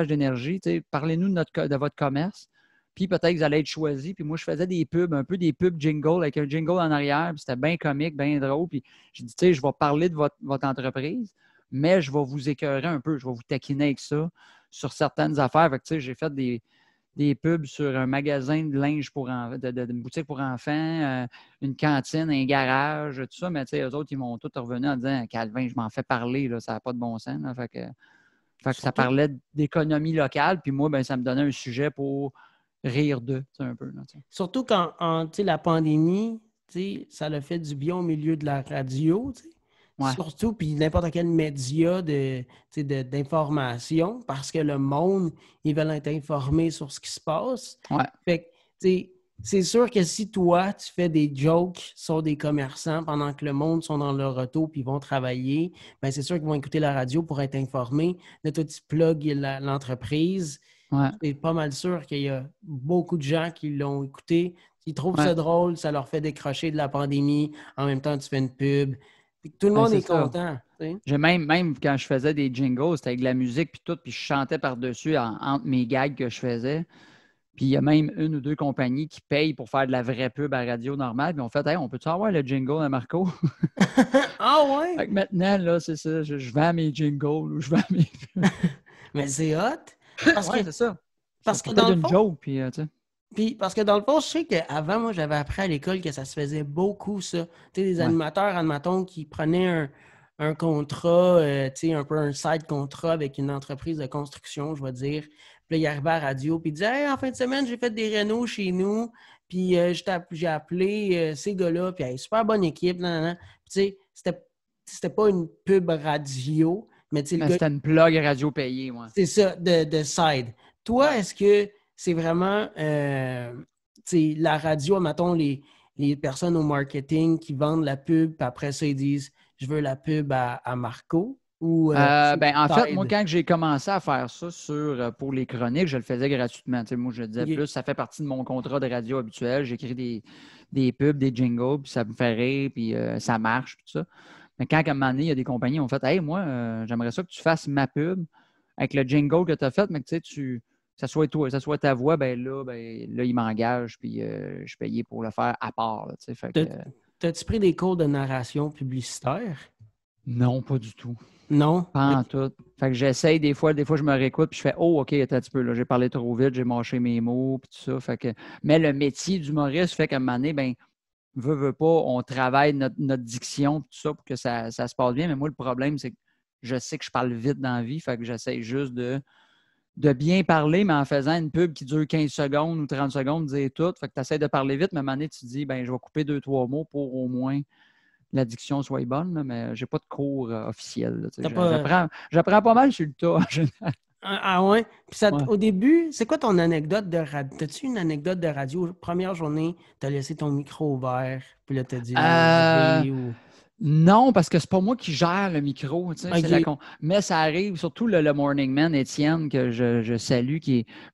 d'énergie, parlez-nous de votre commerce. Puis peut-être que vous allez être choisis. Puis moi, je faisais des pubs, un peu des pubs jingle, avec un jingle en arrière. Puis c'était bien comique, bien drôle. Puis j'ai dit, je vais parler de votre entreprise. mais je vais vous écœurer un peu, je vais vous taquiner avec ça sur certaines affaires. Fait que, tu sais, j'ai fait des pubs sur un magasin de linge une boutique pour enfants, une cantine, un garage, tout ça. Mais tu sais, eux autres, ils m'ont tous revenu en disant Calvin, je m'en fais parler, là, ça n'a pas de bon sens. Là. Fait que ça parlait d'économie locale, puis moi, ben, ça me donnait un sujet pour rire d'eux, un peu. Là, surtout quand la pandémie, ça l'a fait du bien au milieu de la radio. Ouais. Surtout, puis n'importe quel média d'information, parce que le monde, ils veulent être informés sur ce qui se passe. Ouais. Fait que, c'est sûr que si toi, tu fais des jokes sur des commerçants pendant que le monde sont dans leur auto puis vont travailler, bien, c'est sûr qu'ils vont écouter la radio pour être informés. Là, toi, tu plugues l'entreprise. Ouais. C'est pas mal sûr qu'il y a beaucoup de gens qui l'ont écouté. Ils trouvent ça drôle, ça leur fait décrocher de la pandémie. En même temps, tu fais une pub. Tout le monde est content. J'ai même quand je faisais des jingles, c'était avec de la musique puis tout, puis je chantais par-dessus entre mes gags que je faisais. Puis il y a même une ou deux compagnies qui payent pour faire de la vraie pub à radio normale. Puis on fait, hey, on peut-tu avoir le jingle à Marco? Ah ouais? Fait que maintenant, là, c'est ça. Je vends mes jingles ou je vends mes pubs. Mais c'est hot. C'est ça. Parce que dans le fond, joke, puis parce que dans le fond, je sais qu'avant, moi, j'avais appris à l'école que ça se faisait beaucoup, ça. Tu sais, des animateurs qui prenaient un contrat, un peu un side contrat avec une entreprise de construction, je vais dire. Puis là, ils arrivaient à la radio, puis ils disaient hey, en fin de semaine, j'ai fait des rénos chez nous, puis j'ai appelé ces gars-là, puis hey, super bonne équipe, nan. Puis tu sais, c'était pas une pub radio, mais c'était une plug radio payée, moi. C'est ça, de side. Toi, est-ce que c'est vraiment la radio, mettons, les personnes au marketing qui vendent la pub, puis après ça, ils disent je veux la pub à Marco? Ou, en fait, moi, quand j'ai commencé à faire ça pour les chroniques, je le faisais gratuitement. Moi, je disais plus, ça fait partie de mon contrat de radio habituel. J'écris des pubs, des jingles, puis ça me fait rire, puis ça marche, puis tout ça. Mais quand, à un moment donné, il y a des compagnies qui ont fait hey, moi, j'aimerais ça que tu fasses ma pub avec le jingle que tu as fait, mais que ça soit toi, ça soit ta voix, ben là, il m'engage, puis je suis payé pour le faire à part. T'as-tu pris des cours de narration publicitaire? Non, pas du tout. Non? Pas en tout. Fait que j'essaye des fois, je me réécoute, puis je fais oh, OK, attends un petit peu, là, j'ai parlé trop vite, j'ai mâché mes mots, puis tout ça. Fait que... Mais le métier d'humoriste fait qu'à un moment donné, veut pas, on travaille notre diction, tout ça, pour que ça se passe bien. Mais moi, le problème, c'est que je sais que je parle vite dans la vie, fait que j'essaie juste de bien parler, mais en faisant une pub qui dure 15 secondes ou 30 secondes, dire tout. Fait que tu essaies de parler vite, mais à un moment donné, tu te dis, je vais couper 2-3 mots pour au moins la diction soit bonne, là, mais j'ai pas de cours officiel. J'apprends pas mal sur le tas, en général. Ah ouais? Puis au début, c'est quoi ton anecdote de radio? T'as-tu une anecdote de radio? Première journée, t'as laissé ton micro ouvert, puis là, t'as dit Non, parce que c'est pas moi qui gère le micro. Mais ça arrive, surtout le Morning Man, Étienne, que je salue,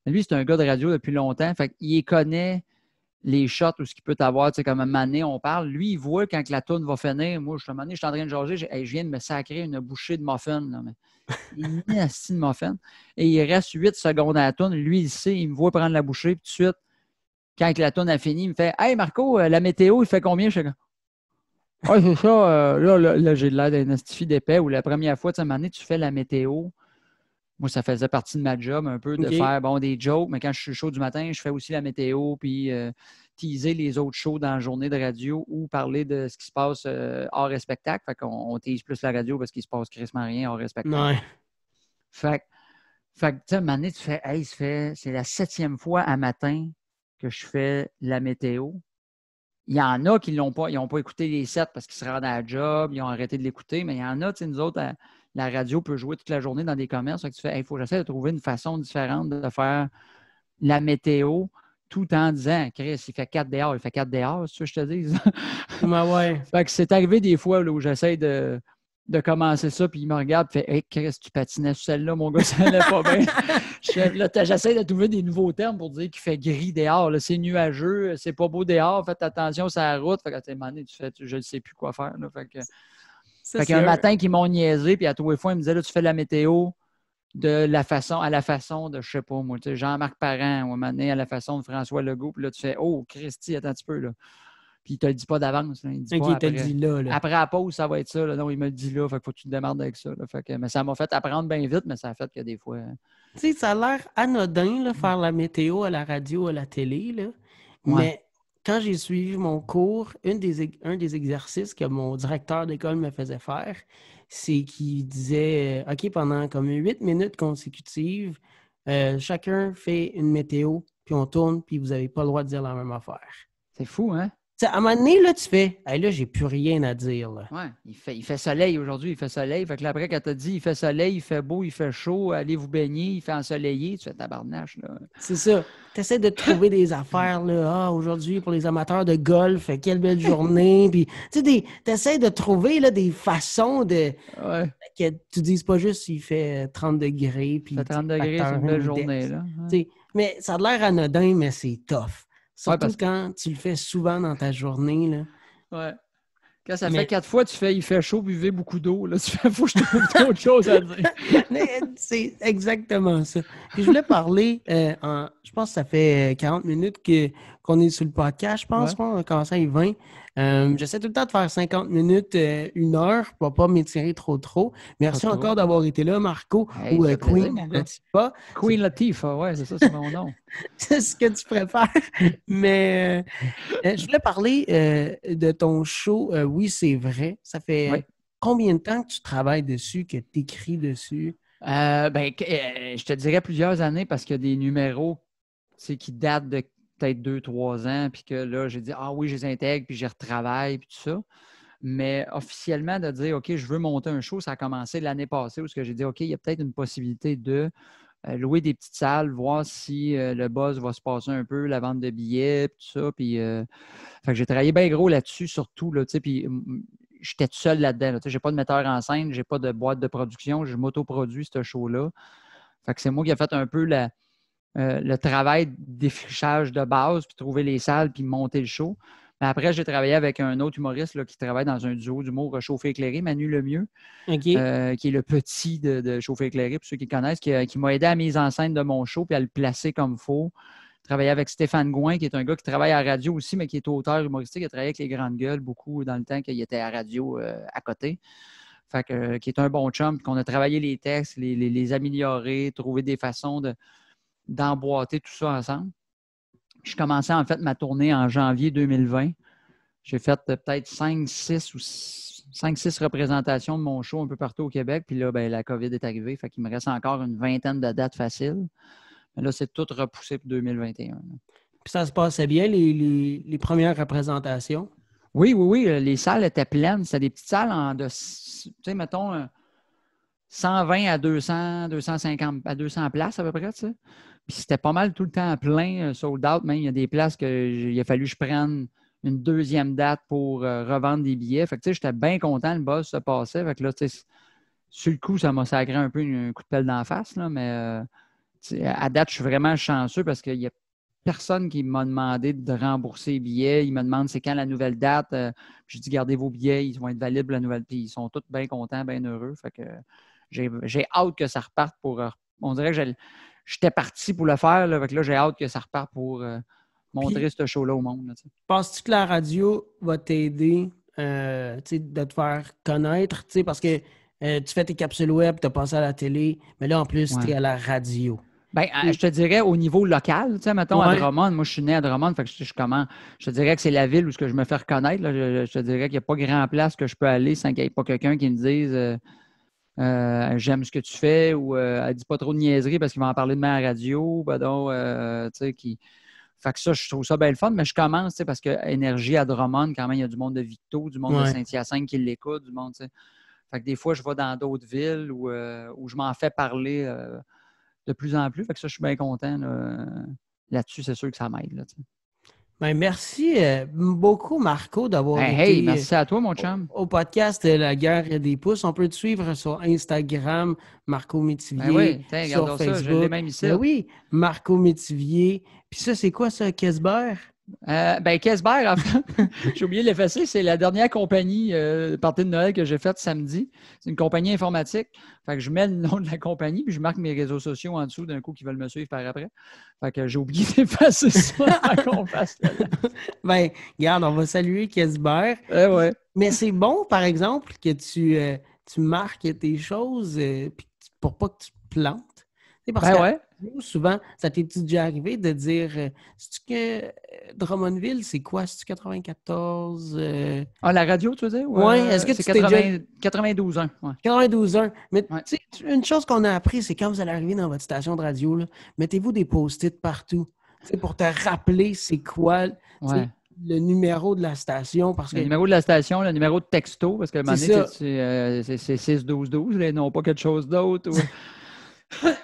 lui, c'est un gars de radio depuis longtemps. Fait qu'il connaît les shots ou ce qu'il peut avoir, comme un moment donné, on parle. Lui, il voit quand la tourne va finir. Moi, je suis en train de jaser, je viens de me sacrer une bouchée de muffin. Là, mais il met un style de muffin. Et il reste 8 secondes à la tourne. Lui, il sait, il me voit prendre la bouchée. Puis tout de suite, quand la tourne a fini, il me fait Hey Marco, la météo, il fait combien? Je suis oui, c'est ça. Là, j'ai l'air d'un astifi d'épais où la première fois, à un moment donné, tu fais la météo. Moi, ça faisait partie de ma job un peu de faire des jokes, mais quand je suis chaud du matin, je fais aussi la météo, puis teaser les autres shows dans la journée de radio ou parler de ce qui se passe hors spectacle. Fait qu'on tease plus la radio parce qu'il se passe quasiment rien hors spectacle. Ouais. Fait que, tu sais, à un moment donné, tu fais, hey, c'est la 7e fois à matin que je fais la météo. Il y en a qui n'ont pas écouté les 7 parce qu'ils se rendent à la job, ils ont arrêté de l'écouter, mais il y en a, tu sais, nous autres, la radio peut jouer toute la journée dans des commerces. Fait que tu fais, il faut que j'essaie de trouver une façon différente de faire la météo tout en disant, Chris, il fait 4 dehors, c'est ça que je te dis? Ouais. Fait que c'est arrivé des fois là, où j'essaie de commencer ça, puis il me regarde et fait hey, Chris, tu patinais sur celle-là, mon gars, ça allait pas bien. J'essaie de trouver des nouveaux termes pour dire qu'il fait gris dehors. Là, c'est nuageux, c'est pas beau dehors, faites attention sur la route. Fait que, à un moment donné, je ne sais plus quoi faire. Là, fait qu'un matin, qu'ils m'ont niaisé, puis à tous les fois, ils me disaient là, tu fais la météo à la façon de, je sais pas, moi, Jean-Marc Parent, ou à un moment donné, à la façon de François Legault, puis là, tu fais oh, Christy, attends un petit peu, là. Puis il te le dit pas d'avance. Il dit pas il te le dit là. Après la pause, ça va être ça. Là. Non, il me le dit là. Fait que faut que tu te démarres avec ça. Là. Fait que, mais ça m'a fait apprendre bien vite, mais ça a fait que des fois. Tu sais, ça a l'air anodin, là, faire la météo à la radio, à la télé, là. Mais quand j'ai suivi mon cours, un des exercices que mon directeur d'école me faisait faire, c'est qu'il disait OK, pendant comme 8 minutes consécutives, chacun fait une météo, puis on tourne, puis vous n'avez pas le droit de dire la même affaire. C'est fou, hein? T'sais, à un moment donné, là, tu fais hey, là, j'ai plus rien à dire. Là. Ouais, il fait soleil aujourd'hui, il fait soleil. Fait que là, après, quand tu as dit il fait soleil, il fait beau, il fait chaud, allez vous baigner, il fait ensoleillé, tu fais tabarnache. Là. C'est ça. Tu essaies de trouver des affaires. Là. Ah, aujourd'hui, pour les amateurs de golf, quelle belle journée. Puis, tu essaies de trouver là, des façons de. Ouais. Que tu dises pas juste il fait 30 degrés. Puis, il fait 30 degrés, c'est une belle journée. Là. Ouais. Mais ça a l'air anodin, mais c'est tough. Surtout quand tu le fais souvent dans ta journée. Là. Ouais. Quand ça fait 4 fois, tu fais il fait chaud, buvez beaucoup d'eau. Là, tu fais faut que je trouve autre chose à dire. C'est exactement ça. Puis je voulais parler, je pense que ça fait 40 minutes qu'on est sur le podcast, je pense. On a commencé à 20. J'essaie tout le temps de faire 50 minutes, 1 heure pour ne pas m'étirer trop. Merci encore d'avoir été là, Marco, ou Queen Latifah. Queen Latifah, oui, c'est ça, c'est mon nom. C'est ce que tu préfères. Mais je voulais parler de ton show. Oui, c'est vrai. Ça fait combien de temps que tu travailles dessus, que tu écris dessus? Je te dirais plusieurs années parce qu'il y a des numéros qui datent de peut-être 2-3 ans, puis que là, j'ai dit « Ah oui, je les intègre, puis je retravaille, puis tout ça. » Mais officiellement, de dire « OK, je veux monter un show », ça a commencé l'année passée où j'ai dit « OK, il y a peut-être une possibilité de louer des petites salles, voir si le buzz va se passer un peu, la vente de billets, puis tout ça. » Puis fait que j'ai travaillé bien gros là-dessus, surtout, là, puis j'étais tout seul là-dedans. Je n'ai pas de metteur en scène, je n'ai pas de boîte de production, je m'autoproduis ce show-là. Fait que c'est moi qui ai fait un peu le travail défrichage de base, puis trouver les salles, puis monter le show. Mais après, j'ai travaillé avec un autre humoriste là, qui travaille dans un duo d'humour Chauffé éclairé, Manu Lemieux, qui est le petit de Chauffé éclairé, pour ceux qui le connaissent, qui m'a aidé à la mise en scène de mon show, puis à le placer comme il faut. Travaillé avec Stéphane Gouin, qui est un gars qui travaille à la radio aussi, mais qui est auteur humoristique. Il a travaillé avec les Grandes Gueules beaucoup dans le temps qu'il était à la radio à côté. Fait que, qui est un bon chum, puis qu'on a travaillé les textes, les améliorer, trouver des façons d'emboîter tout ça ensemble. Je commençais en fait ma tournée en janvier 2020. J'ai fait peut-être 5-6 représentations de mon show un peu partout au Québec. Puis là, la COVID est arrivée. Fait qu'il me reste encore une vingtaine de dates faciles. Mais là, c'est tout repoussé pour 2021. Puis ça se passait bien, les premières représentations? Oui. Les salles étaient pleines. C'était des petites salles tu sais, mettons, 120 à 200, 250 à 200 places à peu près, tu sais. Puis c'était pas mal tout le temps plein, sold out. Même il y a des places qu'il a fallu que je prenne une deuxième date pour revendre des billets. Fait que tu sais, j'étais bien content, le buzz se passait. Fait que là, tu sais, sur le coup, ça m'a sacré un peu un coup de pelle d'en face, là, mais à date, je suis vraiment chanceux parce qu'il n'y a personne qui m'a demandé de rembourser les billets. Ils me demandent c'est quand la nouvelle date. Je dis gardez vos billets, ils vont être valides pour la nouvelle. Puis ils sont tous bien contents, bien heureux. Fait que j'ai hâte que ça reparte pour. On dirait que j'étais parti pour le faire. Là, fait que là, j'ai hâte que ça reparte pour montrer ce show-là au monde. Là, penses-tu que la radio va t'aider de te faire connaître? Parce que tu fais tes capsules web, tu as passé à la télé, mais là, en plus, tu es à la radio. Je te dirais au niveau local, mettons à Drummond, moi je suis né à Drummond, fait que je te dirais que c'est la ville où je me fais reconnaître. Là, je te dirais qu'il n'y a pas grand place que je peux aller sans qu'il n'y ait pas quelqu'un qui me dise j'aime ce que tu fais ou elle dit pas trop de niaiseries parce qu'il va en parler demain à la radio. Fait que ça, je trouve ça bien le fun, mais je commence parce que Énergie à Drummond, quand même, il y a du monde de Victo, du monde de Saint-Hyacinthe qui l'écoute, du monde, Fait que des fois, je vais dans d'autres villes où je m'en fais parler de plus en plus. Fait que ça, je suis bien content. Là-dessus, c'est sûr que ça m'aide. Merci beaucoup, Marco, d'avoir été merci à toi, mon chum. Au podcast La guerre des pouces. On peut te suivre sur Instagram, Marco Métivier. Oui, sur Facebook. Ça, je l'ai même ici. Oui, Marco Métivier. Puis ça, c'est quoi ça, Kesber? Kesberg, en fait, j'ai oublié de l'effacer, c'est la dernière compagnie partie de Noël que j'ai faite samedi. C'est une compagnie informatique. Fait que je mets le nom de la compagnie, puis je marque mes réseaux sociaux en dessous d'un coup qui veulent me suivre par après. Fait que j'ai oublié d'effacer ça avant qu'on fasse Ben, regarde, on va saluer Kesberg. Ouais. Mais c'est bon, par exemple, que tu marques tes choses pour pas que tu te plantes. Parce que souvent, ça t'est déjà arrivé de dire c'est-tu que Drummondville, c'est quoi? C'est-tu 94? La radio, tu veux dire? Oui, est-ce que c'est 92.1. Ouais. 92.1. Mais tu sais, une chose qu'on a appris, c'est quand vous allez arriver dans votre station de radio, là, mettez-vous des post-it partout pour te rappeler c'est quoi le numéro de la station. Le numéro de la station, le numéro de texto, parce que c'est 6-12-12, et non pas quelque chose d'autre.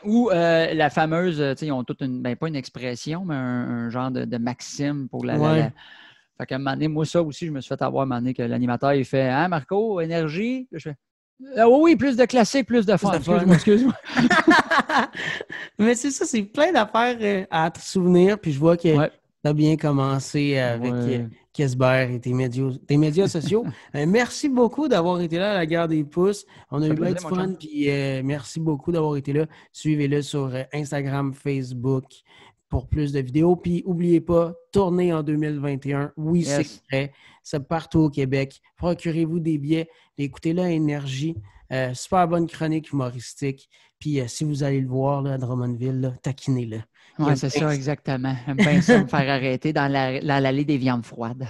Ou la fameuse, ils ont toute pas une expression, mais un genre de maxime pour la. Fait qu'à un moment donné, moi, ça aussi, je me suis fait avoir un moment donné que l'animateur, il fait Hein, Marco, énergie? Je fais oui, plus de classique, plus de fun. Excuse-moi. Mais c'est ça, c'est plein d'affaires à te souvenir, puis je vois que tu as bien commencé avec Kesberg et tes médias sociaux. Merci beaucoup d'avoir été là à la Guerre des pouces. On a eu bien du fun, puis merci beaucoup d'avoir été là. Suivez-le sur Instagram, Facebook pour plus de vidéos. Puis n'oubliez pas, tournez en 2021. Oui, c'est vrai. C'est partout au Québec. Procurez-vous des billets. Écoutez-le à Énergie. Super bonne chronique humoristique. Puis si vous allez le voir là, à Drummondville, là, taquinez-le. Oui, c'est ça, exactement. J'aime bien ça me faire arrêter dans l'allée des viandes froides.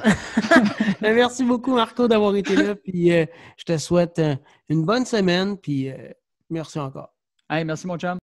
Merci beaucoup, Marco, d'avoir été là. Puis je te souhaite une bonne semaine. Puis merci encore. Hey, merci, mon chum.